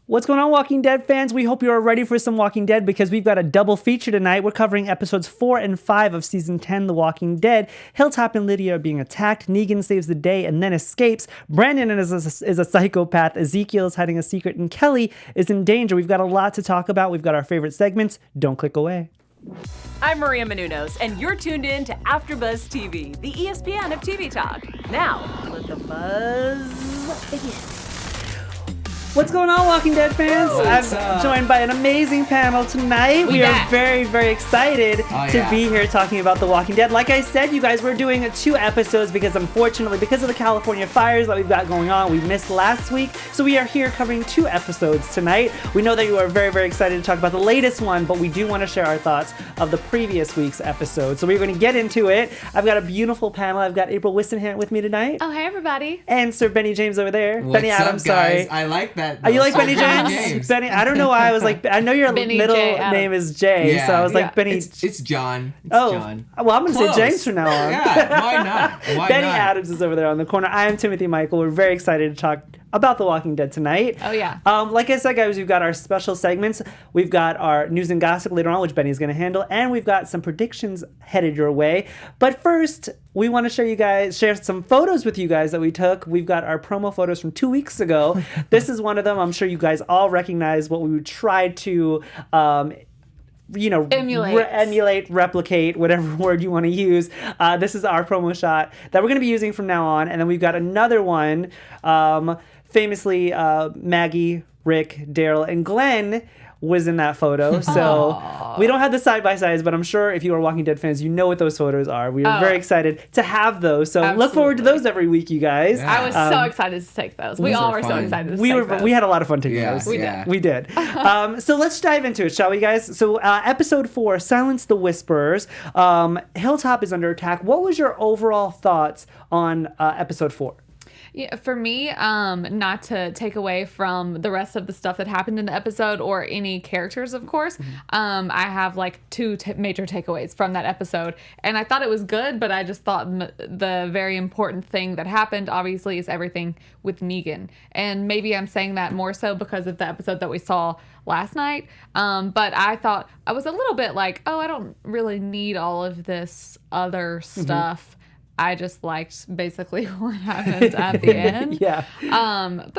What's going on, Walking Dead fans? We hope you are ready for some Walking Dead because we've got a double feature tonight. We're covering episodes 4 and 5 of season 10, The Walking Dead. Hilltop and Lydia are being attacked. Negan saves the day and then escapes. Brandon is a psychopath. Ezekiel is hiding a secret, and Kelly is in danger. We've got a lot to talk about. We've got our favorite segments. Don't click away. I'm Maria Menounos, and you're tuned in to AfterBuzz TV, the ESPN of TV talk. Now, let the buzz begin. What's going on, Walking Dead fans? I'm joined by an amazing panel tonight. We are very, very excited to be here talking about The Walking Dead. Like I said, you guys, we're doing 2 episodes because unfortunately, because of the California fires that we've got going on, we missed last week. So we are here covering 2 episodes tonight. We know that you are very, very excited to talk about the latest one, but we do want to share our thoughts of the previous week's episode. So we're going to get into it. I've got a beautiful panel. I've got April Wissenhant with me tonight. Oh, hey, everybody. And Sir Benny James over there. What's Benny up, Adams, guys? sorry. I like that. You like Benny James? Benny, I don't know why I was like, I know your middle name is Jay, so I was like, Benny. It's John. John. Well, I'm going to say James from now on. Yeah, why not? Benny Adams is over there on the corner. I am Timothy Michael. We're very excited to talk about The Walking Dead tonight. Oh, yeah. Like I said, guys, we've got our special segments. We've got our news and gossip later on, which Benny's going to handle, and we've got some predictions headed your way. But first, we want to share some photos with you guys that we took. We've got our promo photos from 2 weeks ago. This is one of them. I'm sure you guys all recognize what we tried to emulate, replicate, whatever word you want to use. This is our promo shot that we're going to be using from now on. And then we've got another one, famously Maggie, Rick, Daryl, and Glenn was in that photo. So we don't have the side-by-sides, but I'm sure if you are Walking Dead fans, you know what those photos are. We are very excited to have those. So look forward to those every week, you guys. Yeah. I was so excited to take those. We all were so excited to take those. We had a lot of fun taking those. We did. So let's dive into it, shall we, guys? So episode 4, Silence the Whisperers. Hilltop is under attack. What was your overall thoughts on episode 4? Yeah, for me, not to take away from the rest of the stuff that happened in the episode or any characters, of course, I have like 2 major takeaways from that episode. And I thought it was good, but I just thought the very important thing that happened, obviously, is everything with Negan. And maybe I'm saying that more so because of the episode that we saw last night. But I thought, I was a little bit like, I don't really need all of this other stuff. I just liked basically what happened at the end. But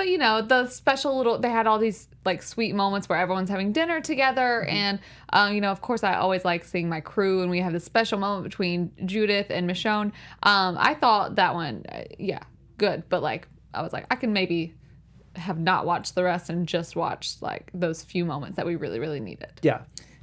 the special they had all these like sweet moments where everyone's having dinner together. And, of course I always like seeing my crew, and we have this special moment between Judith and Michonne. I thought that one, good. But like, I was like, I can maybe have not watched the rest and just watched like those few moments that we really, really needed.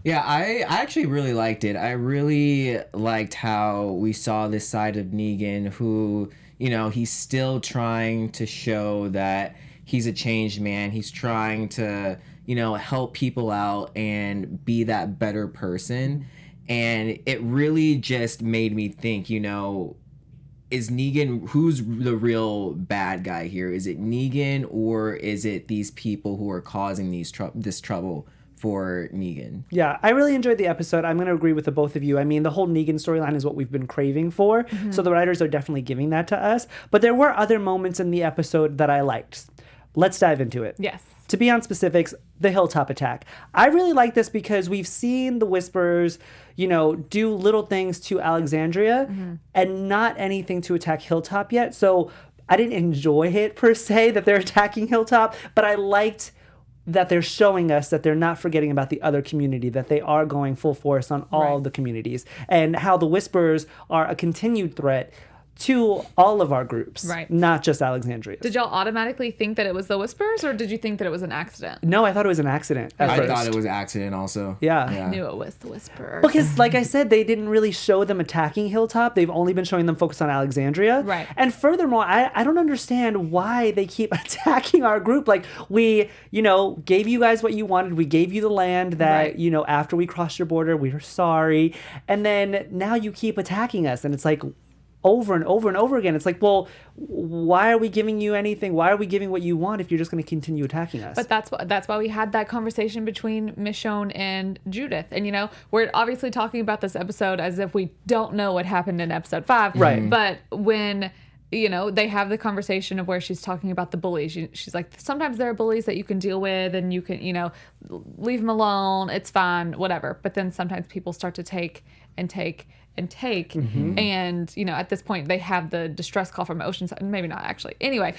Yeah, I actually really liked it. I really liked how we saw this side of Negan who, he's still trying to show that he's a changed man. He's trying to, help people out and be that better person. And it really just made me think, is Negan, who's the real bad guy here? Is it Negan, or is it these people who are causing this trouble for Negan? Yeah, I really enjoyed the episode. I'm going to agree with the both of you. I mean, the whole Negan storyline is what we've been craving for. So the writers are definitely giving that to us. But there were other moments in the episode that I liked. Let's dive into it. Yes. To be on specifics, the Hilltop Attack. I really like this because we've seen the Whisperers, do little things to Alexandria and not anything to attack Hilltop yet. So I didn't enjoy it per se that they're attacking Hilltop, but I liked that they're showing us that they're not forgetting about the other community, that they are going full force on all of the communities, and how the Whisperers are a continued threat to all of our groups, not just Alexandria. Did y'all automatically think that it was the Whisperers, or did you think that it was an accident? No, I thought it was an accident at first. Thought it was an accident also. Yeah. I knew it was the Whisperers. Because, like I said, they didn't really show them attacking Hilltop. They've only been showing them focus on Alexandria. Right. And furthermore, I don't understand why they keep attacking our group. Like, we, gave you guys what you wanted. We gave you the land that, after we crossed your border, we were sorry. And then now you keep attacking us. And it's like, over and over and over again. It's like, well, why are we giving you anything? Why are we giving what you want if you're just going to continue attacking us? But that's why we had that conversation between Michonne and Judith. And, we're obviously talking about this episode as if we don't know what happened in episode 5. Right. But when they have the conversation of where she's talking about the bullies. She's like, sometimes there are bullies that you can deal with and you can, leave them alone. It's fine, whatever. But then sometimes people start to take and take and take. Mm-hmm. And, at this point they have the distress call from Oceanside. Maybe not actually. Anyway,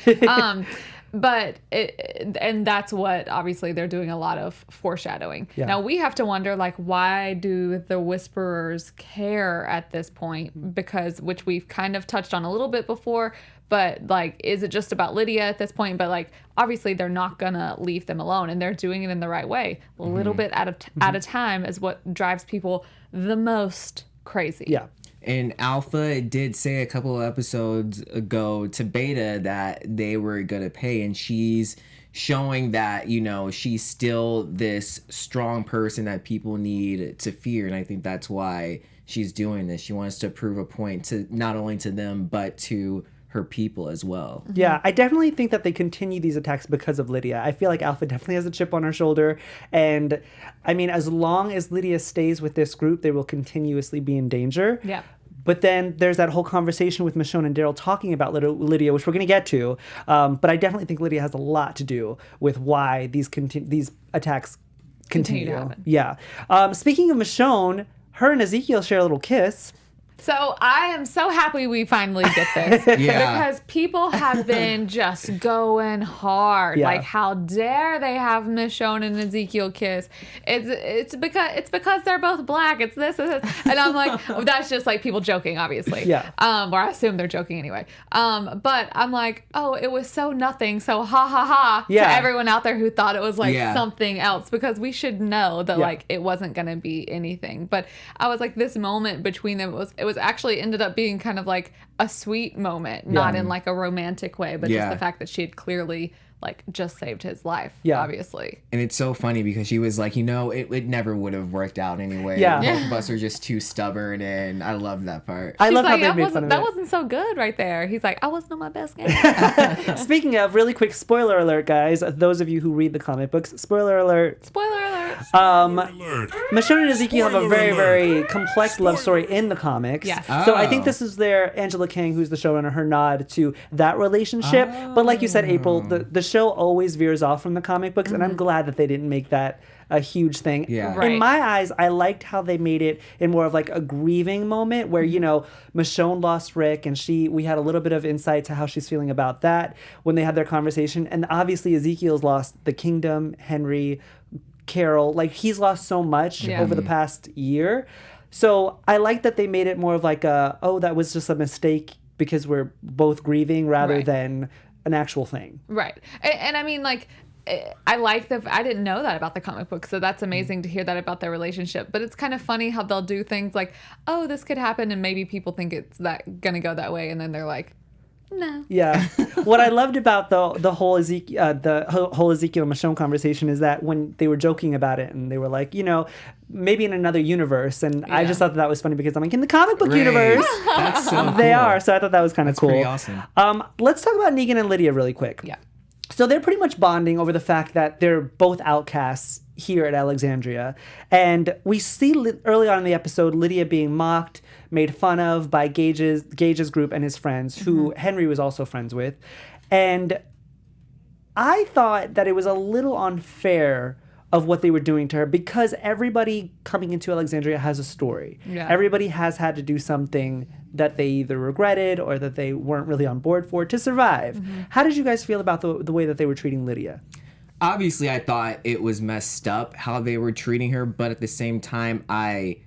but and that's what obviously they're doing a lot of foreshadowing. Yeah. Now we have to wonder, like, why do the Whisperers care at this point? Because, which we've kind of touched on a little bit before, but like, is it just about Lydia at this point? But like, obviously they're not gonna leave them alone, and they're doing it in the right way. A little bit at a time is what drives people the most crazy. Yeah. And Alpha did say a couple of episodes ago to Beta that they were going to pay, and she's showing that, she's still this strong person that people need to fear. And I think that's why she's doing this. She wants to prove a point to not only to them, but to her people as well. Yeah, I definitely think that they continue these attacks because of Lydia. I feel like Alpha definitely has a chip on her shoulder. And I mean, as long as Lydia stays with this group, they will continuously be in danger. Yeah. But then there's that whole conversation with Michonne and Daryl talking about Lydia, which we're going to get to. But I definitely think Lydia has a lot to do with why these attacks continue. To happen. Yeah. Speaking of Michonne, her and Ezekiel share a little kiss. So I am so happy we finally get this. Because people have been just going hard. Yeah. Like, how dare they have Michonne and Ezekiel kiss? It's because they're both black. It's this and this. And I'm like, that's just like people joking, obviously. Yeah. Or I assume they're joking anyway. But I'm like, oh, it was so nothing. So ha ha ha to everyone out there who thought it was like something else, because we should know that like it wasn't gonna be anything. But I was like, this moment between them it was actually ended up being kind of like a sweet moment, not in like a romantic way, but just the fact that she had clearly like just saved his life, obviously. And it's so funny because she was like, it never would have worked out anyway. Yeah. Both of us are just too stubborn, and I love that part. I love like, how they made fun of that it. wasn't so good right there. He's like, I wasn't on my best game. Speaking of, really quick spoiler alert, guys. Those of you who read the comic books, spoiler alert. Spoiler alert. Michonne and Ezekiel have a very, very complex love story in the comics. Yes. So I think this is Angela Kang, who's the showrunner, her nod to that relationship. But like you said, April, the show always veers off from the comic books, and I'm glad that they didn't make that a huge thing. Yeah. Right. In my eyes, I liked how they made it in more of like a grieving moment where, Michonne lost Rick, and we had a little bit of insight to how she's feeling about that when they had their conversation. And obviously Ezekiel's lost the kingdom, Henry, Carol. Like, he's lost so much over the past year. So I like that they made it more of like that was just a mistake because we're both grieving rather than an actual thing. Right. And I mean, like, I like I didn't know that about the comic book, so that's amazing to hear that about their relationship. But it's kind of funny how they'll do things like, oh, this could happen, and maybe people think it's gonna go that way, and then they're like, no. Yeah. What I loved about the whole Ezekiel and Michonne conversation is that when they were joking about it and they were like, maybe in another universe, and I just thought that was funny because I'm like, in the comic book universe, That's so they cool. are. So I thought that was kind of cool. Pretty awesome. Let's talk about Negan and Lydia really quick. Yeah. So they're pretty much bonding over the fact that they're both outcasts here at Alexandria. And we see early on in the episode Lydia being mocked, made fun of by Gage's group and his friends, who Henry was also friends with. And I thought that it was a little unfair of what they were doing to her, because everybody coming into Alexandria has a story. Yeah. Everybody has had to do something that they either regretted or that they weren't really on board for to survive. How did you guys feel about the way that they were treating Lydia? Obviously, I thought it was messed up how they were treating her, but at the same time, I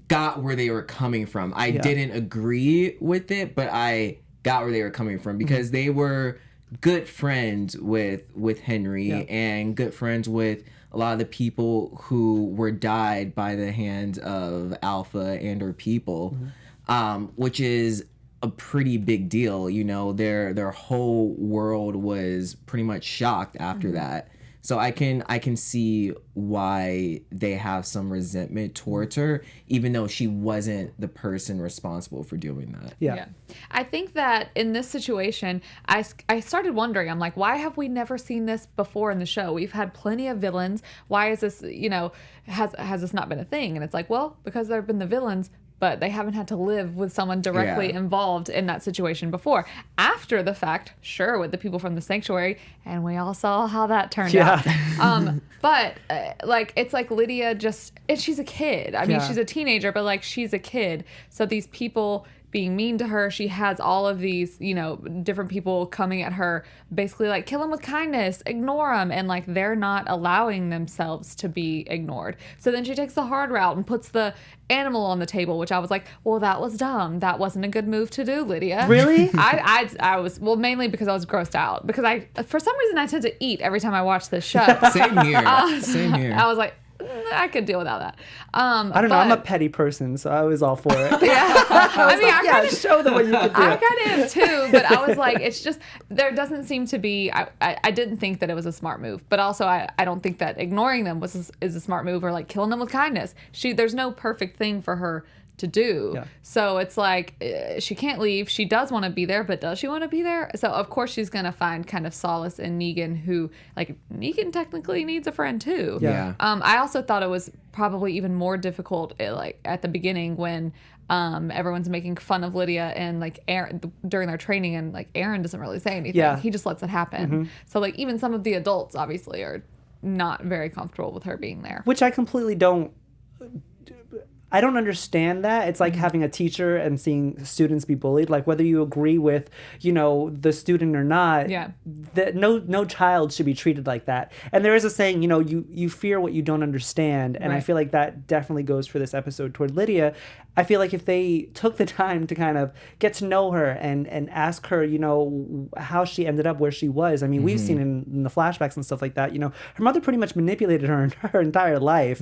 got where they were coming from. I didn't agree with it, but I got where they were coming from, because they were good friends with Henry and good friends with a lot of the people who were died by the hands of Alpha and her people, which is a pretty big deal. Their whole world was pretty much shocked after that. So I can see why they have some resentment towards her, even though she wasn't the person responsible for doing that. Yeah. I think that in this situation, I started wondering, I'm like, why have we never seen this before in the show? We've had plenty of villains. Why is this, has this not been a thing? And it's like, well, because there have been the villains, but they haven't had to live with someone directly involved in that situation before. After the fact, sure, with the people from the sanctuary, and we all saw how that turned out. But like, it's like Lydia she's a kid. I mean, she's a teenager, but like, she's a kid. So these people being mean to her, she has all of these, you know, different people coming at her, basically like, kill them with kindness, ignore them, and like, they're not allowing themselves to be ignored. So then she takes the hard route and puts the animal on the table, which I was like, well, that was dumb. That wasn't a good move to do, Lydia. Really? I was, well, mainly because I was grossed out, because for some reason I tend to eat every time I watch this show. Same here. Same here. I was like, I could deal without that. I don't know. I'm a petty person, so I was all for it. I show them what you could do. I kind of am too, but I was like, it's just, there doesn't seem to be, I didn't think that it was a smart move, but also I don't think that ignoring them is a smart move, or like killing them with kindness. There's no perfect thing for her to do. So it's like, she can't leave. She does want to be there, but does she want to be there? So of course she's going to find kind of solace in Negan, who, like, Negan technically needs a friend too. I also thought it was probably even more difficult, like at the beginning when everyone's making fun of Lydia and like Aaron during their training, and like Aaron doesn't really say anything. He just lets it happen. So like, even some of the adults obviously are not very comfortable with her being there. Which I completely don't understand that. It's like having a teacher and seeing students be bullied. Like, whether you agree with, you know, the student or not, that no child should be treated like that. And there is a saying, you know, you fear what you don't understand. And I feel like that definitely goes for this episode toward Lydia. I feel like if they took the time to kind of get to know her and ask her, you know, how she ended up where she was. I mean, we've seen in the flashbacks and stuff like that, you know, her mother pretty much manipulated her entire life.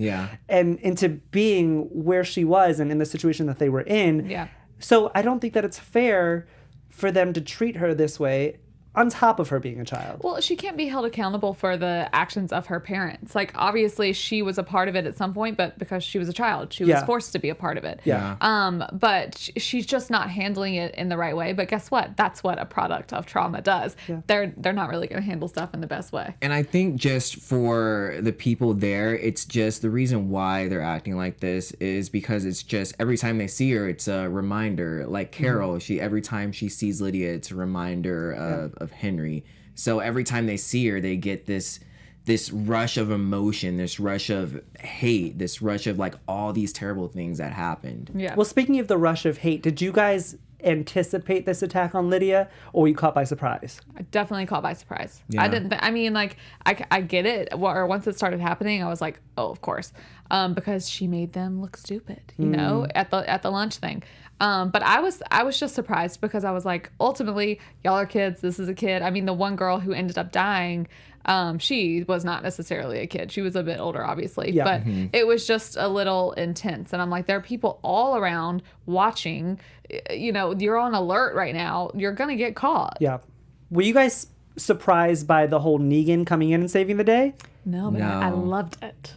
And into being where she was and in the situation that they were in. So I don't think that it's fair for them to treat her this way, on top of her being a child. Well, she can't be held accountable for the actions of her parents. Like, obviously she was a part of it at some point, but because she was a child, she was forced to be a part of it. But she's just not handling it in the right way. But guess what? That's what a product of trauma does. They're not really going to handle stuff in the best way. And I think just for the people there, it's just the reason why they're acting like this is because it's just every time they see her, it's a reminder. Like Carol, every time she sees Lydia, it's a reminder of Henry. So every time they see her, they get this rush of emotion, this rush of hate, this rush of like all these terrible things that happened. Well, speaking of the rush of hate, did you guys anticipate this attack on Lydia, or were you caught by surprise? I definitely caught by surprise. I didn't. I mean, like, I get it. Or once it started happening, I was like, oh, of course, because she made them look stupid, you know, at the lunch thing. But I was just surprised because I was like, ultimately, y'all are kids. This is a kid. I mean, the one girl who ended up dying, she was not necessarily a kid. She was a bit older, obviously, but it was just a little intense. And I'm like, there are people all around watching. You know, you're on alert right now. You're gonna get caught. Were you guys surprised by the whole Negan coming in and saving the day? No, but I loved it.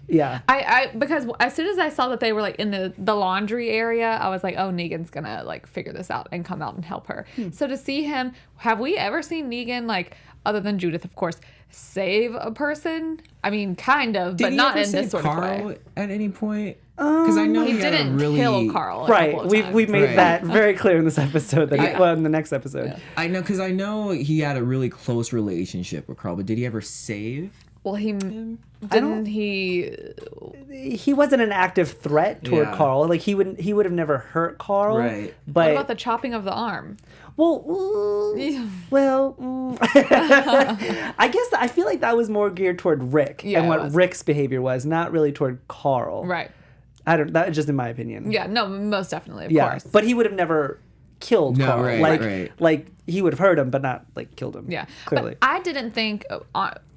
I because as soon as I saw that they were like in the laundry area, I was like, oh, Negan's gonna like figure this out and come out and help her. So to see him, have we ever seen Negan, like, other than Judith, of course, save a person? I mean, kind of, but not in this sort of way. At any point? Because I know he didn't kill Carl. Right. We've made that very clear in this episode. That in the next episode. I know, because I know he had a really close relationship with Carl, but did he ever save? Well, he wasn't an active threat toward Carl. Like, he would have never hurt Carl. Right. But what about the chopping of the arm? Well, I guess I feel like that was more geared toward Rick and what Rick's behavior was, not really toward Carl. Right. That's just in my opinion. Yeah, no, most definitely, of course. But he would have never killed Carl. Right. Like, he would have hurt him, but not, like, killed him. Yeah. Clearly. But I didn't think,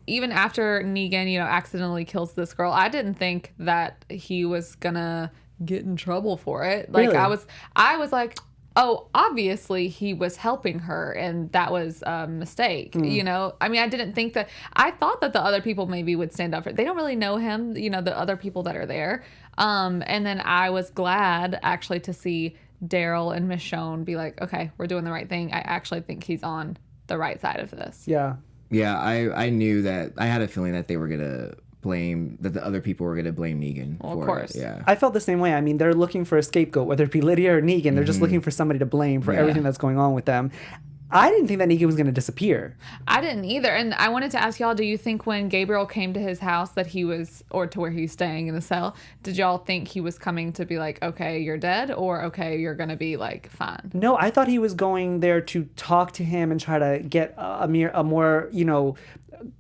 even after Negan, you know, accidentally kills this girl, I didn't think that he was gonna get in trouble for it. Like, really? I was like, oh, obviously he was helping her, and that was a mistake. You know, I mean, I didn't think that. I thought that the other people maybe would stand up for it. They don't really know him, you know, the other people that are there. And then I was glad actually to see Daryl and Michonne be like, okay, we're doing the right thing. I actually think he's on the right side of this. Yeah. Yeah, I knew that. I had a feeling that they were gonna the other people were going to blame Negan for of course. it. Yeah. I felt the same way. I mean, they're looking for a scapegoat, whether it be Lydia or Negan. They're just looking for somebody to blame for everything that's going on with them. I didn't think that Negan was going to disappear. I didn't either. And I wanted to ask y'all, do you think when Gabriel came to his house that he was, or to where he's staying in the cell, did y'all think he was coming to be like, okay, you're dead, or okay, you're going to be like, fine? No, I thought he was going there to talk to him and try to get a more,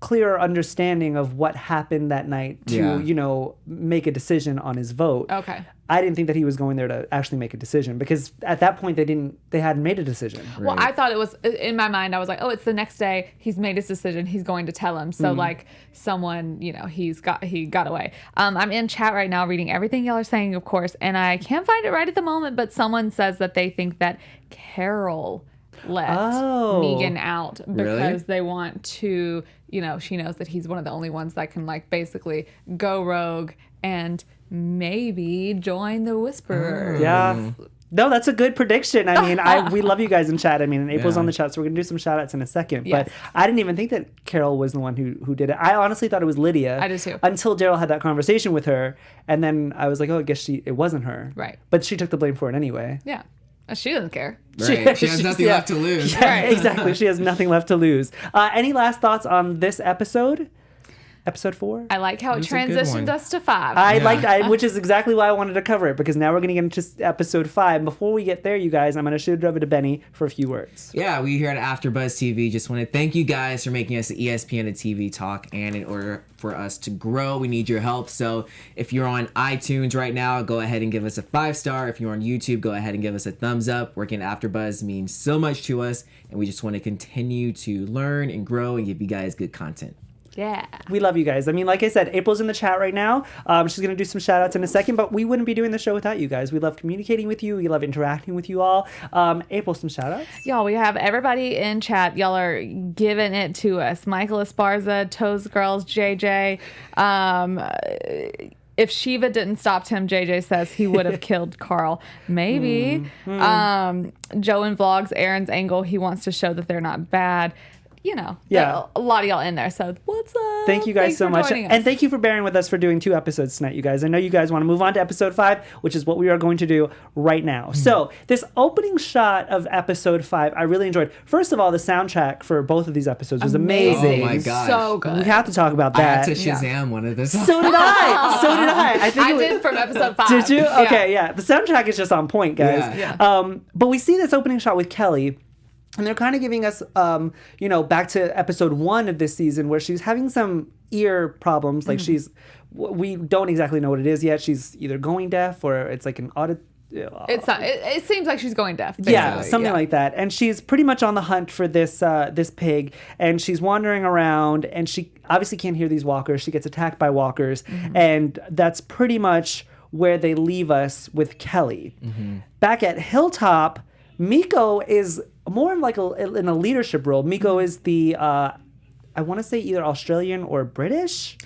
clearer understanding of what happened that night to, make a decision on his vote. Okay. I didn't think that he was going there to actually make a decision because at that point they hadn't made a decision. Well, I thought it was, in my mind, I was like, oh, it's the next day. He's made his decision. He's going to tell him. So like someone, he got away. I'm in chat right now reading everything y'all are saying, of course, and I can't find it right at the moment, but someone says that they think that Carol let Negan out because they want to, she knows that he's one of the only ones that can like basically go rogue and maybe join the Whisperers. Yeah. No, that's a good prediction. I mean, we love you guys in chat. I mean, and April's on the chat, so we're going to do some shout outs in a second. Yes. But I didn't even think that Carol was the one who did it. I honestly thought it was Lydia. I did too. Until Daryl had that conversation with her. And then I was like, oh, I guess it wasn't her. Right. But she took the blame for it anyway. Yeah. She doesn't care. Right. She has nothing left to lose. Yeah, exactly. She has nothing left to lose. Any last thoughts on this episode? Episode 4? I like how it transitioned us to 5. I liked, which is exactly why I wanted to cover it, because now we're going to get into episode 5. Before we get there, you guys, I'm going to shoot it over to Benny for a few words. Yeah, we here at AfterBuzz TV just want to thank you guys for making us the ESPN of TV talk, and in order for us to grow, we need your help. So if you're on iTunes right now, go ahead and give us a 5-star. If you're on YouTube, go ahead and give us a thumbs up. Working at AfterBuzz means so much to us, and we just want to continue to learn and grow and give you guys good content. Yeah. We love you guys. I mean, like I said, April's in the chat right now. She's going to do some shout outs in a second, but we wouldn't be doing the show without you guys. We love communicating with you. We love interacting with you all. April, some shout outs? Y'all, we have everybody in chat. Y'all are giving it to us. Michael Esparza, Toes Girls, JJ. If Shiva didn't stop him, JJ says he would have killed Carl. Maybe. Joe in Vlogs, Aaron's angle, he wants to show that they're not bad. A lot of y'all in there. So what's up? Thank you guys so much. And thank you for bearing with us for doing 2 episodes tonight, you guys. I know you guys want to move on to episode 5, which is what we are going to do right now. So this opening shot of episode 5, I really enjoyed. First of all, the soundtrack for both of these episodes was amazing. Oh my gosh. So good. We have to talk about that. I had to Shazam one of this. So did I. I did from episode 5. Did you? Yeah. Okay, yeah. The soundtrack is just on point, guys. Yeah. But we see this opening shot with Kelly. And they're kind of giving us, back to episode 1 of this season where she's having some ear problems. Like we don't exactly know what it is yet. She's either going deaf or it's like an audit. It's not, it seems like she's going deaf. Basically. Yeah, something like that. And she's pretty much on the hunt for this pig. And she's wandering around and she obviously can't hear these walkers. She gets attacked by walkers. And that's pretty much where they leave us with Kelly. Back at Hilltop, Miko is more in like in a leadership role. Miko is the I want to say either Australian or British.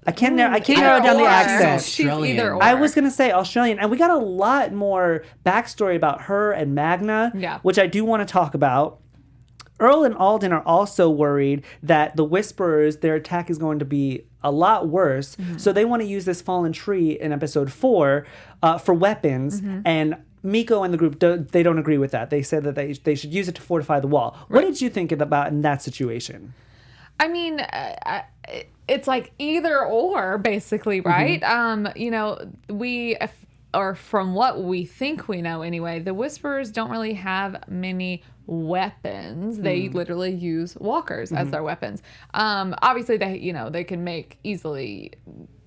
I can't narrow down the accent. She's either or. I was gonna say Australian, and we got a lot more backstory about her and Magna, which I do want to talk about. Earl and Alden are also worried that the Whisperers, their attack is going to be a lot worse, so they want to use this fallen tree in episode 4 for weapons, and Miko and the group, they don't agree with that. They said that they should use it to fortify the wall. What did you think about in that situation? I mean, it's like either or, basically, right? Or from what we think we know anyway, the Whisperers don't really have many weapons. They literally use walkers as their weapons. Obviously, they can make easily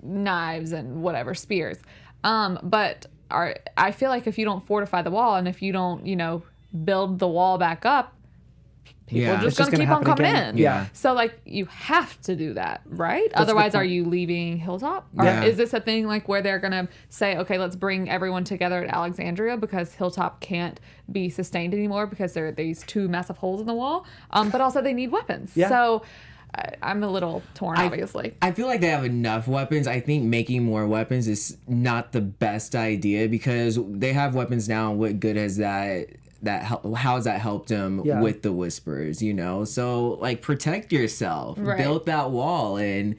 knives and whatever, spears. But I feel like if you don't fortify the wall and if you don't, build the wall back up, people are just going to keep on coming in. Yeah. So, you have to do that, right? Otherwise, are you leaving Hilltop? Or is this a thing, where they're going to say, okay, let's bring everyone together at Alexandria because Hilltop can't be sustained anymore because there are these 2 massive holes in the wall, but also they need weapons. Yeah. So I'm a little torn, obviously. I feel like they have enough weapons. I think making more weapons is not the best idea because they have weapons now. And what good has how has that helped them with the Whisperers, So, protect yourself. Right. Build that wall and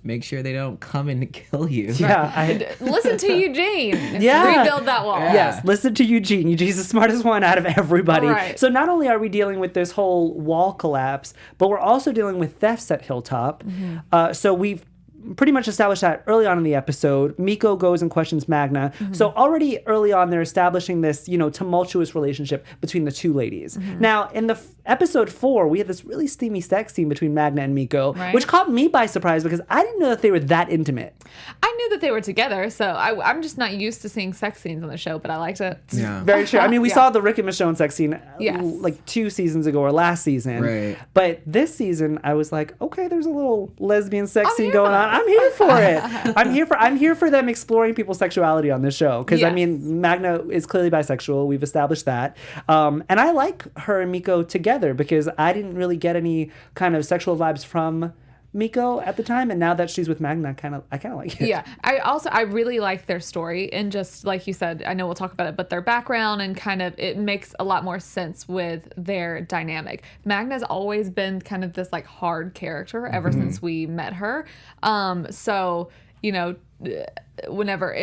make sure they don't come and kill you. Yeah, Listen to Eugene. Yeah. Rebuild that wall. Yeah. Yes, listen to Eugene. Eugene's the smartest one out of everybody. Right. So not only are we dealing with this whole wall collapse, but we're also dealing with thefts at Hilltop. So we've pretty much established that early on in the episode. Miko goes and questions Magna. So already early on, they're establishing this, tumultuous relationship between the two ladies. Now, in the episode 4, we had this really steamy sex scene between Magna and Miko, Right. which caught me by surprise because I didn't know that they were that intimate. I knew that they were together, so I'm just not used to seeing sex scenes on the show, but I liked it. Yeah. Very true. I mean, we Yeah. saw the Rick and Michonne sex scene Yes. like 2 seasons ago or last season. Right. But this season, I was like, okay, there's a little lesbian sex I'm scene here going for on. this. I'm here for it. I'm here for them exploring people's sexuality on this show. Because I Yes. mean, Magna is clearly bisexual. We've established that. And I like her and Miko together because I didn't really get any kind of sexual vibes from Miko at the time, and now that she's with Magna, I kind of like it. Yeah, I really like their story, and just like you said, I know we'll talk about it, but their background and kind of it makes a lot more sense with their dynamic. Magna's always been kind of this like hard character ever since we met her. So whenever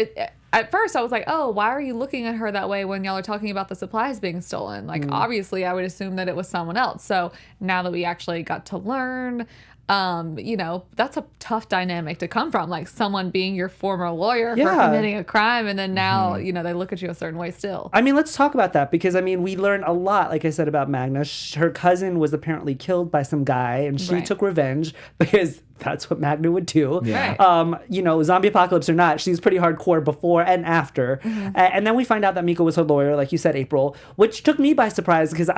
at first I was like, oh, why are you looking at her that way when y'all are talking about the supplies being stolen? Like obviously I would assume that it was someone else. So now that we actually got to learn, that's a tough dynamic to come from, like someone being your former lawyer for Yeah. committing a crime, and then now they look at you a certain way still. I mean, let's talk about that because, I mean, we learned a lot, like I said, about Magna. Her cousin was apparently killed by some guy, and she Right. took revenge because that's what Magna would do. Yeah. Right. Zombie apocalypse or not, she's pretty hardcore before and after. And then we find out that Miko was her lawyer, like you said, April, which took me by surprise because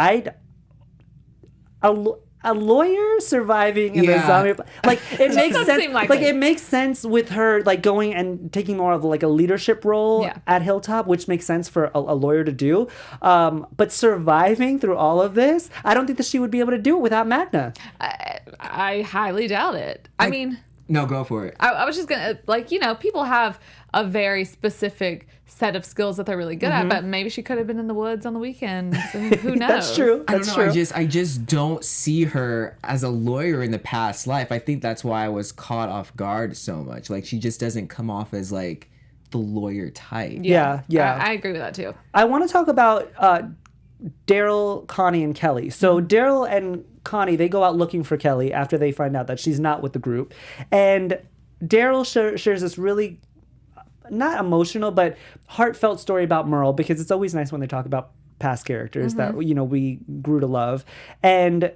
a lawyer surviving in a zombie, like it makes doesn't sense. seem Like likely. it makes sense with her like going and taking more of like a leadership role Yeah. at Hilltop, which makes sense for a lawyer to do. But surviving through all of this, I don't think that she would be able to do it without Magna. I highly doubt it. I mean, No, go for it. I was just gonna people have a very specific set of skills that they're really good at, but maybe she could have been in the woods on the weekends. Who knows? That's true. I don't That's know. true. I just don't see her as a lawyer in the past life. I think that's why I was caught off guard so much. Like she just doesn't come off as like the lawyer type. Yeah. I agree with that too. I want to talk about Daryl, Connie, and Kelly. So Daryl and Connie, they go out looking for Kelly after they find out that she's not with the group. And Daryl shares this really, not emotional, but heartfelt story about Merle, because it's always nice when they talk about past characters that, we grew to love. And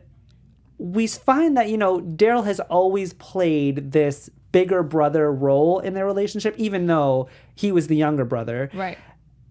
we find that, Daryl has always played this bigger brother role in their relationship, even though he was the younger brother. Right.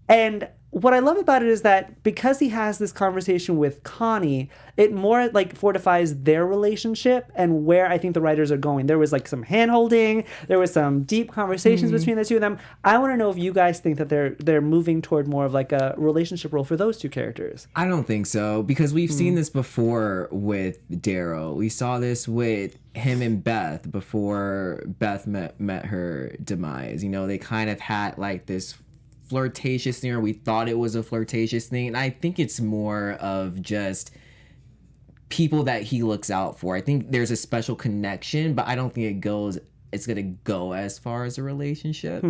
And what I love about it is that because he has this conversation with Connie, it more like fortifies their relationship and where I think the writers are going. There was like some hand-holding, there was some deep conversations between the two of them. I want to know if you guys think that they're moving toward more of like a relationship role for those two characters. I don't think so, because we've seen this before with Daryl. We saw this with him and Beth before Beth met her demise. They kind of had like this flirtatious thing, or we thought it was a flirtatious thing, and I think it's more of just people that he looks out for. I think there's a special connection, but I don't think it's gonna go as far as a relationship.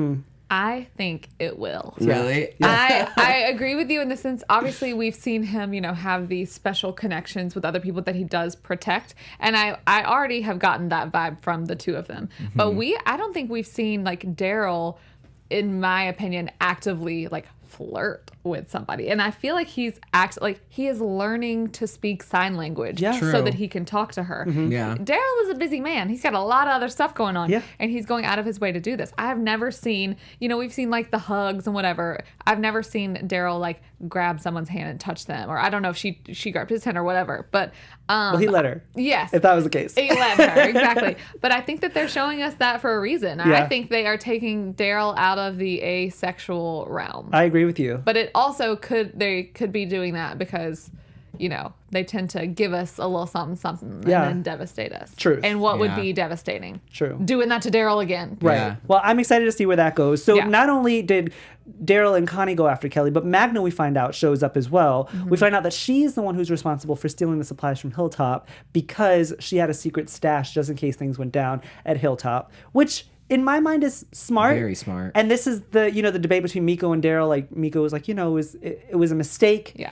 I think it will. Really? I agree with you in the sense, obviously we've seen him, have these special connections with other people that he does protect. And I already have gotten that vibe from the two of them. But I don't think we've seen like Daryl, in my opinion, actively like flirt with somebody. And I feel like he is learning to speak sign language Yeah. so True. that he can talk to her. Yeah. Daryl is a busy man. He's got a lot of other stuff going on. Yeah. And he's going out of his way to do this. I have never seen, we've seen like the hugs and whatever. I've never seen Daryl like grab someone's hand and touch them. Or I don't know if she grabbed his hand or whatever. But Well, he let her. yes. If that was the case. He let her, exactly. But I think that they're showing us that for a reason. Yeah. I think they are taking Daryl out of the asexual realm. I agree with you. But it also could be doing that because they tend to give us a little something and Yeah. then devastate us. Truth. And what would Yeah. be devastating? True. Doing that to Daryl again. Right. Yeah. Well, I'm excited to see where that goes. So Yeah. not only did Daryl and Connie go after Kelly, but Magna, we find out, shows up as well. We find out that she's the one who's responsible for stealing the supplies from Hilltop because she had a secret stash just in case things went down at Hilltop, which in my mind is smart. Very smart. And this is the debate between Miko and Daryl. Like Miko was like, it was a mistake. Yeah.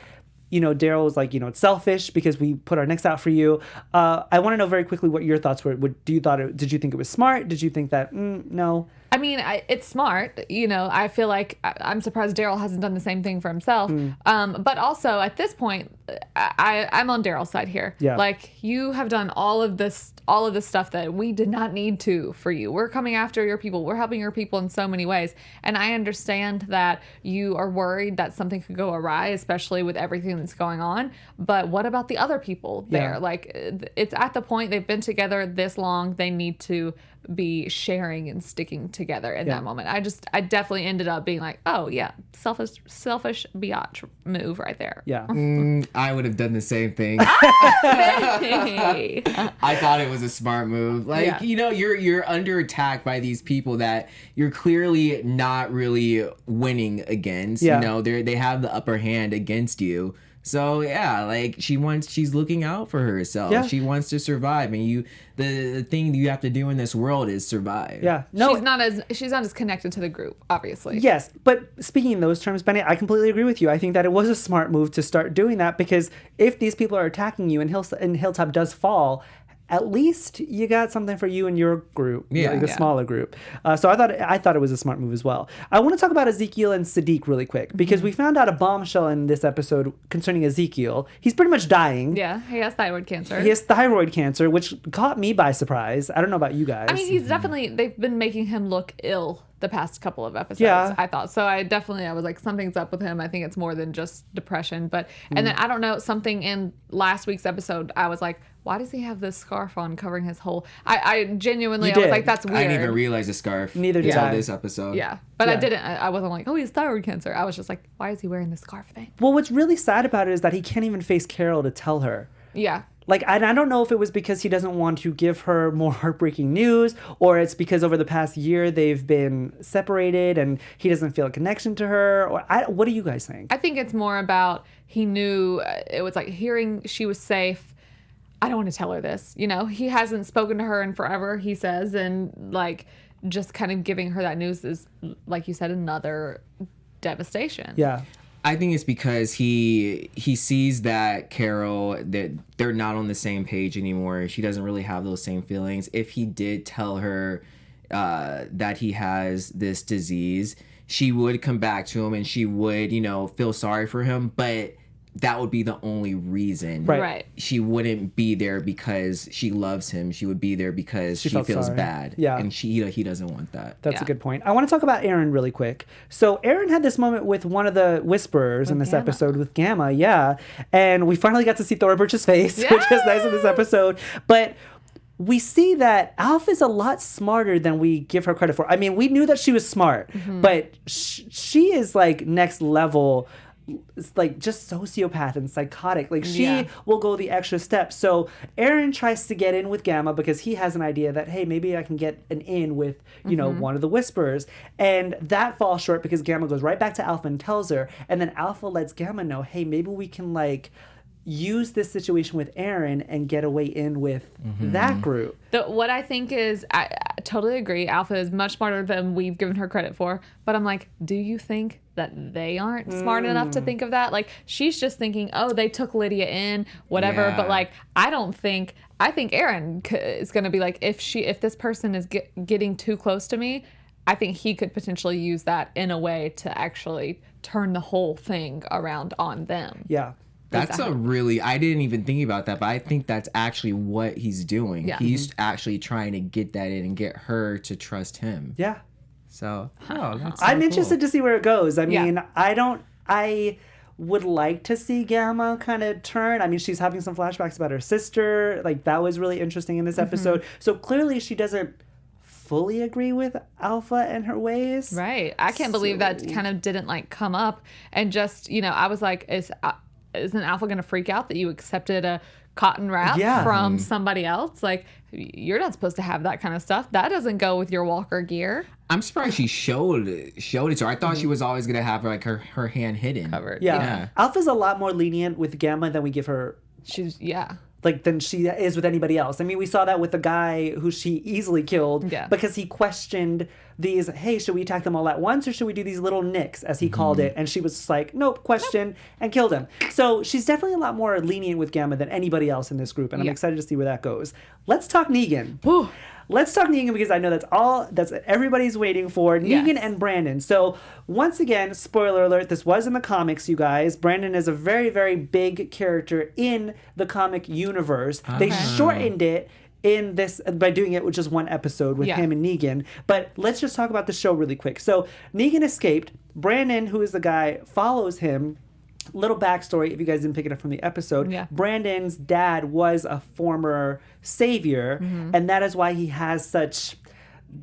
Daryl was like, it's selfish because we put our necks out for you. I want to know very quickly what your thoughts were. Did you think it was smart? Did you think that, no? I mean, it's smart. I feel like I'm surprised Daryl hasn't done the same thing for himself. But also at this point, I'm on Daryl's side here. Yeah. Like, you have done all of this stuff that we did not need to for you. We're coming after your people. We're helping your people in so many ways. And I understand that you are worried that something could go awry, especially with everything that's going on. But what about the other people there? Yeah. Like, it's at the point they've been together this long. They need to be sharing and sticking together in that moment. I definitely ended up being like, oh yeah, selfish biatch move right there. Yeah. I would have done the same thing. Hey. I thought it was a smart move. Like, Yeah. You're under attack by these people that you're clearly not really winning against. Yeah. They have the upper hand against you. So yeah, like she's looking out for herself. Yeah. She wants to survive, and the thing you have to do in this world is survive. Yeah. No. She's not as connected to the group, obviously. Yes, but speaking in those terms, Benny, I completely agree with you. I think that it was a smart move to start doing that because if these people are attacking you and Hilltop does fall, at least you got something for you and your group, the smaller group. So I thought it was a smart move as well. I want to talk about Ezekiel and Sadiq really quick because we found out a bombshell in this episode concerning Ezekiel. He's pretty much dying. Yeah, he has thyroid cancer. He has thyroid cancer, which caught me by surprise. I don't know about you guys. I mean, he's definitely, they've been making him look ill the past couple of episodes, Yeah. I thought. So I was like, something's up with him. I think it's more than just depression. But, and then I don't know, something in last week's episode, I was like, why does he have this scarf on covering his whole... I genuinely, You I was did. like, that's weird. I didn't even realize the scarf. Neither did until I. this episode. Yeah. But Yeah. I didn't, I wasn't like, oh, he has thyroid cancer. I was just like, why is he wearing this scarf thing? Well, what's really sad about it is that he can't even face Carol to tell her. Yeah. Like, I don't know if it was because he doesn't want to give her more heartbreaking news, or it's because over the past year they've been separated and he doesn't feel a connection to her. Or what do you guys think? I think it's more about he knew, it was like hearing she was safe. I don't want to tell her this. He hasn't spoken to her in forever, he says. And like, just kind of giving her that news is, like you said, another devastation. Yeah. I think it's because he sees that Carol, that they're not on the same page anymore. She doesn't really have those same feelings. If he did tell her that he has this disease, she would come back to him and she would, feel sorry for him. But that would be the only reason. Right. She wouldn't be there because she loves him. She would be there because she felt feels sorry. bad. Yeah. And he doesn't want that. That's a Yeah. good point. I want to talk about Aaron really quick. So Aaron had this moment with one of the Whisperers in this Gamma. episode with Gamma, yeah. And we finally got to see Thora Birch's face, which is nice in this episode. But we see that Alpha's a lot smarter than we give her credit for. I mean, we knew that she was smart, but she is like next level. It's like just sociopath and psychotic. Like she will go the extra step. So Aaron tries to get in with Gamma because he has an idea that, hey, maybe I can get an in with, one of the Whisperers. And that falls short because Gamma goes right back to Alpha and tells her. And then Alpha lets Gamma know, hey, maybe we can like use this situation with Aaron and get away in with that group. What I think is, I totally agree. Alpha is much smarter than we've given her credit for. But I'm like, do you think that they aren't smart enough to think of that? Like, she's just thinking, oh, they took Lydia in, whatever. Yeah. But like, I think Aaron is going to be like, if this person is getting too close to me, I think he could potentially use that in a way to actually turn the whole thing around on them. Yeah. That's I didn't even think about that, but I think that's actually what he's doing. Yeah. He's actually trying to get that in and get her to trust him. Yeah. So, that's I'm so interested cool. to see where it goes. I Yeah. mean, I would like to see Gamma kind of turn. I mean, she's having some flashbacks about her sister. Like, that was really interesting in this episode. So clearly she doesn't fully agree with Alpha and her ways. Right. I can't believe that kind of didn't like come up and just, I was like, isn't Alpha going to freak out that you accepted a cotton wrap from somebody else? Like, you're not supposed to have that kind of stuff. That doesn't go with your Walker gear. I'm surprised she showed it to her. I thought she was always going to have like her hand hidden. Covered. Yeah. Alpha's a lot more lenient with Gamma than we give her. Like, than she is with anybody else. I mean, we saw that with the guy who she easily killed because he questioned these, hey, should we attack them all at once or should we do these little nicks, as he called it? And she was just like, nope, question, and killed him. So she's definitely a lot more lenient with Gamma than anybody else in this group, and I'm excited to see where that goes. Let's talk Negan. Whew. Let's talk Negan because I know that's everybody's waiting for. Negan and Brandon. So once again, spoiler alert, this was in the comics, you guys. Brandon is a very, very big character in the comic universe. They shortened it in this by doing it with just one episode with him and Negan. But let's just talk about the show really quick. So Negan escaped. Brandon, who is the guy, follows him. Little backstory, if you guys didn't pick it up from the episode, Brandon's dad was a former savior, and that is why he has such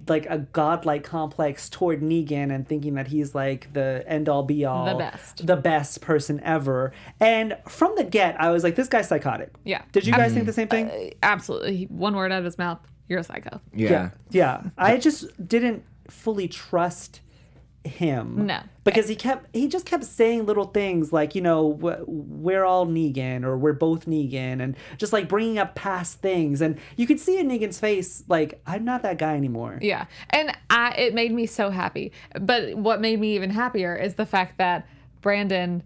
like a godlike complex toward Negan and thinking that he's like the end-all be-all, the best person ever. And from the get, I was like, this guy's psychotic. Yeah. Did you guys think the same thing? Absolutely. One word out of his mouth, you're a psycho. Yeah. I just didn't fully trust him. No. Because he just kept saying little things like, you know, we're all Negan or we're both Negan, and just like bringing up past things. And you could see in Negan's face, like, I'm not that guy anymore. Yeah. And it made me so happy. But what made me even happier is the fact that Brandon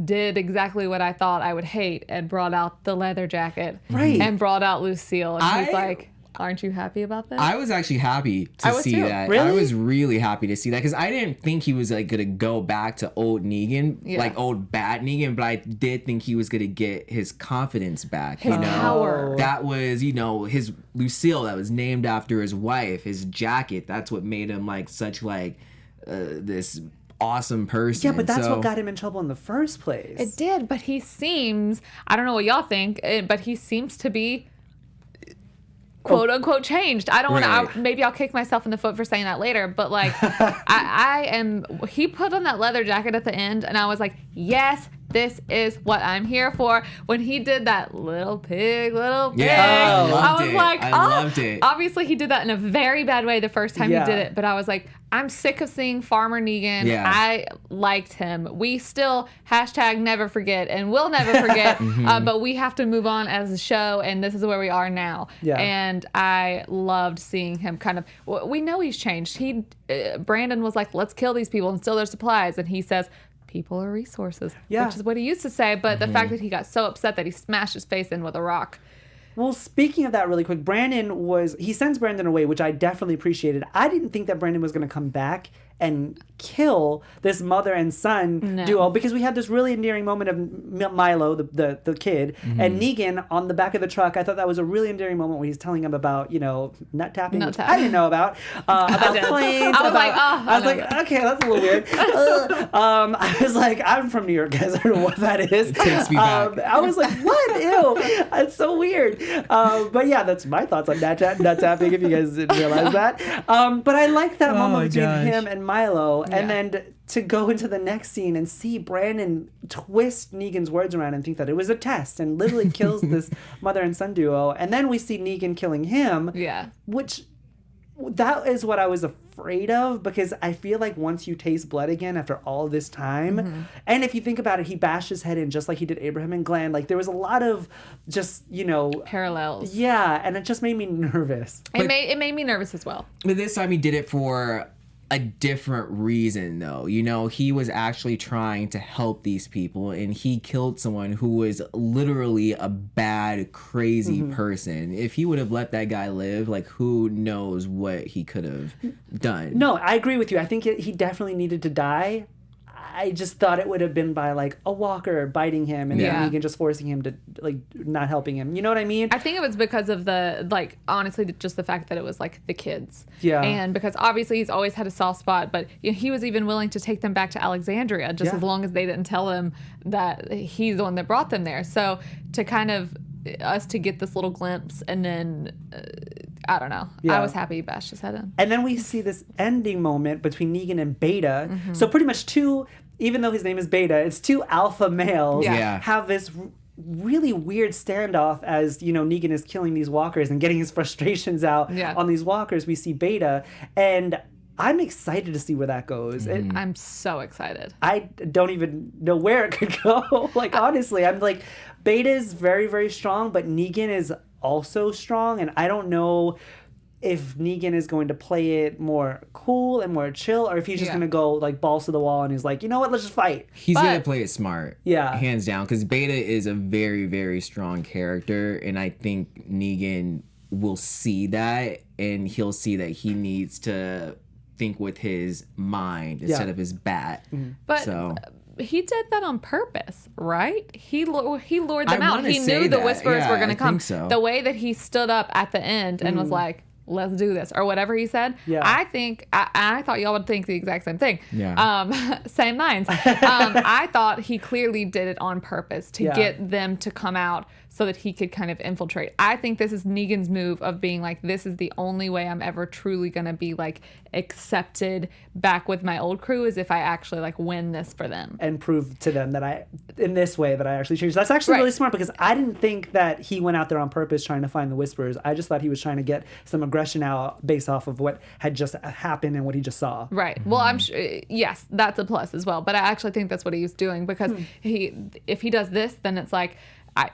did exactly what I thought I would hate and brought out the leather jacket. Right. And brought out Lucille. And he's like, aren't you happy about that? I was actually happy to see that. Really? I was really happy to see that because I didn't think he was like gonna go back to old Negan, like old bad Negan, but I did think he was gonna get his confidence back. His power. That was, you know, his Lucille that was named after his wife, his jacket. That's what made him like such like this awesome person. Yeah, but that's what got him in trouble in the first place. It did, but he seems, I don't know what y'all think, but he seems to be quote unquote changed. I don't want to, maybe I'll kick myself in the foot for saying that later, but like he put on that leather jacket at the end and I was like, yes, this is what I'm here for. When he did that little pig, I was like, I loved it. Obviously he did that in a very bad way the first time he did it, but I was like, I'm sick of seeing Farmer Negan. I liked him. We still #never forget and will never forget, but we have to move on as a show, and this is where we are now. And I loved seeing him kind of, we know he's changed. Brandon was like, let's kill these people and steal their supplies, and he says, people are resources, which is what he used to say, but the fact that he got so upset that he smashed his face in with a rock. Well, speaking of that really quick, he sends Brandon away, which I definitely appreciated. I didn't think that Brandon was going to come back and kill this mother and son duo, because we had this really endearing moment of Milo, the kid, and Negan on the back of the truck. I thought that was a really endearing moment where he's telling him about, you know, nut tapping, which I didn't know about planes. I was like, okay, that's a little weird. I was like, I'm from New York, guys. I don't know what that is. It takes me back. I was like, what? Ew. It's so weird. But yeah, that's my thoughts on nut tapping, if you guys didn't realize that. But I like that moment between him and Milo, and then to go into the next scene and see Brandon twist Negan's words around and think that it was a test and literally kills this mother and son duo, and then we see Negan killing him, which that is what I was afraid of, because I feel like once you taste blood again after all this time, and if you think about it, he bashed his head in just like he did Abraham and Glenn. Like, there was a lot of just, you know, parallels. Yeah, and it just made me nervous. It made me nervous as well. But this time he did it for a different reason, though. You know, he was actually trying to help these people, and he killed someone who was literally a bad, crazy person. If he would have let that guy live, like, who knows what he could have done. No, I agree with you. I think he definitely needed to die. I just thought it would have been by, like, a walker biting him and then Negan just forcing him to, like, not helping him. You know what I mean? I think it was because of the, like, honestly, just the fact that it was, like, the kids. Yeah. And because obviously he's always had a soft spot, but you know, he was even willing to take them back to Alexandria just as long as they didn't tell him that he's the one that brought them there. So to kind of us to get this little glimpse, and then I don't know. I was happy he bashed his head in. And then we see this ending moment between Negan and Beta. So pretty much two even though his name is Beta, it's two alpha males have this really weird standoff as, Negan is killing these walkers and getting his frustrations out on these walkers. We see Beta, and I'm excited to see where that goes. I'm so excited. I don't even know where it could go. Honestly, I'm like, Beta is very, very strong, but Negan is also strong, and I don't know if Negan is going to play it more cool and more chill, or if he's just going to go balls to the wall and he's like, you know what, let's just fight. He's going to play it smart. Yeah. Hands down, because Beta is a very, very strong character, and I think Negan will see that, and he'll see that he needs to think with his mind instead of his bat. But he did that on purpose, right? He lured them out. He knew the Whisperers were going to come. So. The way that he stood up at the end and was like, let's do this, or whatever he said. I think I thought y'all would think the exact same thing. Same minds. I thought he clearly did it on purpose to get them to come out so that he could kind of infiltrate. I think this is Negan's move of being like, this is the only way I'm ever truly gonna be accepted back with my old crew, is if I actually win this for them and prove to them that in this way that I actually changed. That's actually really smart, because I didn't think that he went out there on purpose trying to find the Whisperers. I just thought he was trying to get some aggression out based off of what had just happened and what he just saw. Right. Well, I'm sure, yes, that's a plus as well. But I actually think that's what he was doing, because if he does this, then it's like,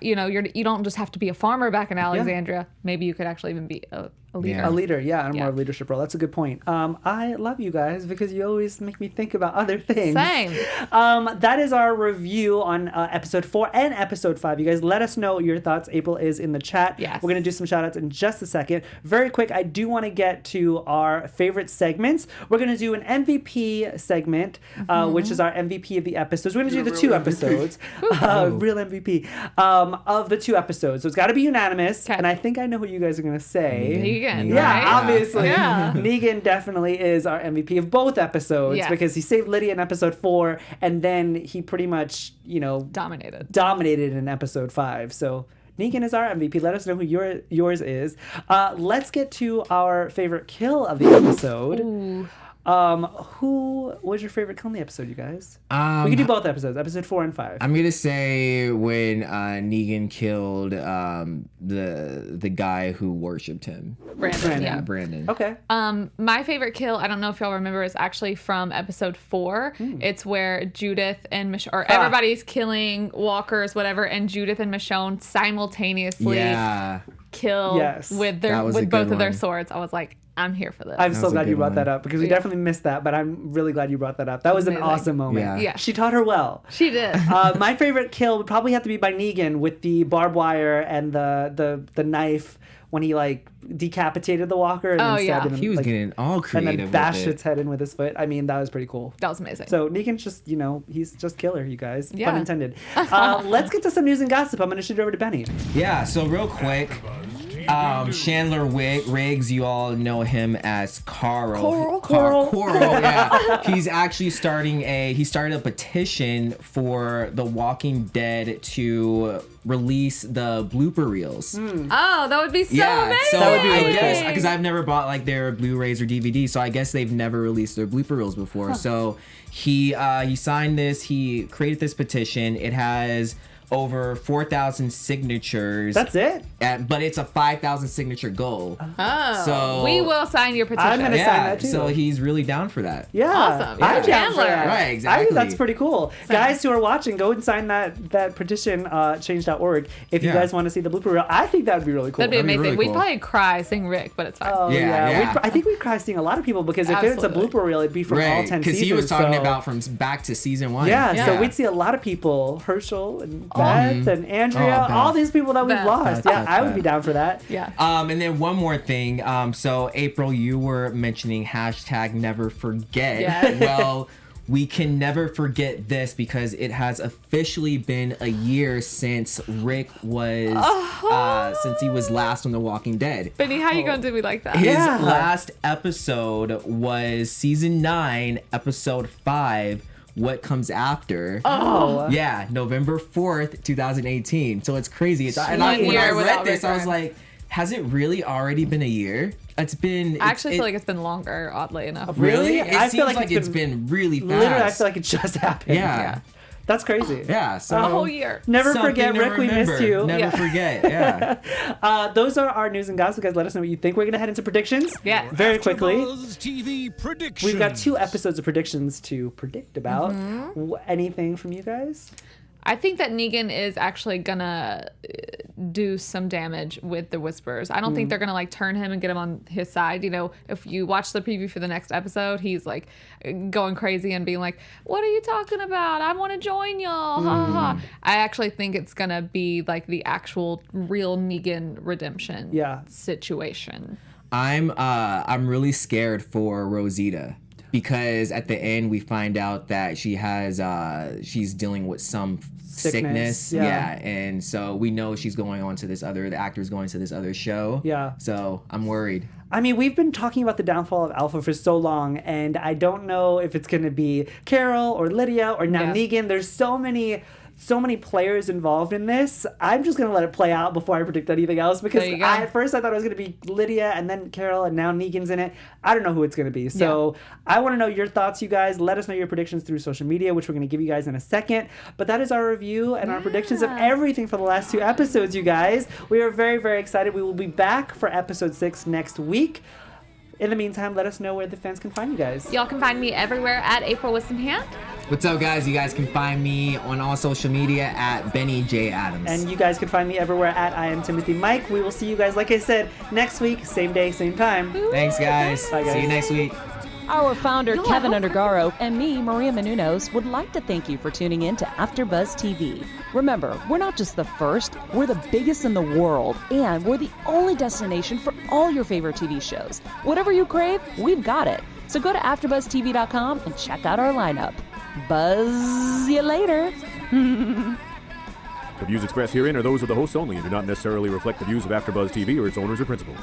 you don't just have to be a farmer back in Alexandria. Maybe you could actually even be a leader. A leader, in a more leadership role. That's a good point. I love you guys because you always make me think about other things. Same. That is our review on episode 4 and episode 5. You guys let us know your thoughts. April is in the chat. Yes. We're going to do some shout outs in just a second. Very quick, I do want to get to our favorite segments. We're going to do an MVP segment, which is our MVP of the episodes. We're going to do the 2 episodes. Real MVP of the 2 episodes. So it's got to be unanimous. And I think I know what you guys are going to say. Negan, right? Obviously. Yeah. Negan definitely is our MVP of both episodes because he saved Lydia in episode 4, and then he pretty much, dominated in episode 5. So Negan is our MVP. Let us know who yours is. Let's get to our favorite kill of the episode. Ooh. Who was your favorite kill in the episode, you guys? We can do both episodes, episode 4 and 5. I'm gonna say when Negan killed the guy who worshipped him. Brandon. Yeah, Brandon. Okay. My favorite kill, I don't know if y'all remember, is actually from episode 4. It's where Judith and Michonne, or everybody's killing walkers, whatever, and Judith and Michonne simultaneously kill with both of their swords. I was like, I'm here for this. I'm so glad you brought that up, because we definitely missed that, but I'm really glad you brought that up. That was an awesome moment. Yeah. She taught her well. She did. My favorite kill would probably have to be by Negan with the barbed wire and the knife when he decapitated the walker and then stabbed him. He was getting all creative and then bashed its head in with his foot. I mean, that was pretty cool. That was amazing. So Negan's just, he's just killer, you guys. Pun intended. Let's get to some news and gossip. I'm going to shoot it over to Benny. Yeah, so real quick, Chandler Riggs, you all know him as Coral. Yeah. He's actually he started a petition for The Walking Dead to release the blooper reels. Oh, that would be so amazing. So I guess, because I've never bought their Blu-rays or DVDs, so I guess they've never released their blooper reels before. So he signed this, he created this petition. It has over 4,000 signatures. That's it? But it's a 5,000 signature goal. Oh. So we will sign your petition. I'm going to sign that too. So he's really down for that. Yeah. Awesome. I'm down for that. Right, exactly. I think that's pretty cool. Guys who are watching, go and sign that petition, change.org, if you guys want to see the blooper reel. I think that would be really cool. That'd be amazing. Really We'd cool. probably cry seeing Rick, but it's fine. Oh, yeah. I think we'd cry seeing a lot of people, because if it's a blooper reel, it'd be from all 10 seasons. Because he was talking about from back to season 1. Yeah, so we'd see a lot of people, Herschel and Beth and Andrea, all these people that we've lost. I would be down for that. Yeah. And then one more thing. So April, you were mentioning #NeverForget. Yes. Well, we can never forget this, because it has officially been a year since Rick was since he was last on The Walking Dead. Benny, how you gonna do me like that? His last episode was season 9, episode 5. What Comes After. Oh. Yeah, November 4th, 2018. So it's crazy. When I read this, I was like, has it really already been a year? I actually feel like it's been longer, oddly enough. Really? I It seems like it's been really fast. Literally, I feel like it just happened. Yeah. That's crazy. Yeah, so a whole year. Never forget, Rick, we missed you. Never forget, yeah. Those are our news and gossip, guys. Let us know what you think. We're going to head into predictions very quickly. TV predictions. We've got 2 episodes of predictions to predict about. Anything from you guys? I think that Negan is actually gonna do some damage with the Whisperers. I don't think they're gonna like turn him and get him on his side. You know, if you watch the preview for the next episode, he's like going crazy and being like, "What are you talking about? I want to join y'all." Ha ha ha. I actually think it's gonna be like the actual real Negan redemption situation. I'm really scared for Rosita. Because at the end we find out that she's dealing with some sickness. Yeah. And so we know she's going on to the actor's going to this other show. Yeah. So I'm worried. I mean, we've been talking about the downfall of Alpha for so long, and I don't know if it's going to be Carol or Lydia or now Negan. There's so many players involved in this. I'm just going to let it play out before I predict anything else, because at first I thought it was going to be Lydia and then Carol, and now Negan's in it. I don't know who it's going to be. So I want to know your thoughts, you guys. Let us know your predictions through social media, which we're going to give you guys in a second. But that is our review and our predictions of everything for the last 2 episodes, you guys. We are very, very excited. We will be back for episode 6 next week. In the meantime, let us know where the fans can find you guys. Y'all can find me everywhere at April Wissenhand. What's up, guys? You guys can find me on all social media at Benny J. Adams. And you guys can find me everywhere at I Am Timothy Mike. We will see you guys, like I said, next week, same day, same time. Thanks, guys. Bye, guys. See you next week. Our founder, Kevin Undergaro, and me, Maria Menounos, would like to thank you for tuning in to AfterBuzz TV. Remember, we're not just the first, we're the biggest in the world, and we're the only destination for all your favorite TV shows. Whatever you crave, we've got it. So go to AfterBuzzTV.com and check out our lineup. Buzz you later. The views expressed herein are those of the hosts only and do not necessarily reflect the views of AfterBuzz TV or its owners or principals.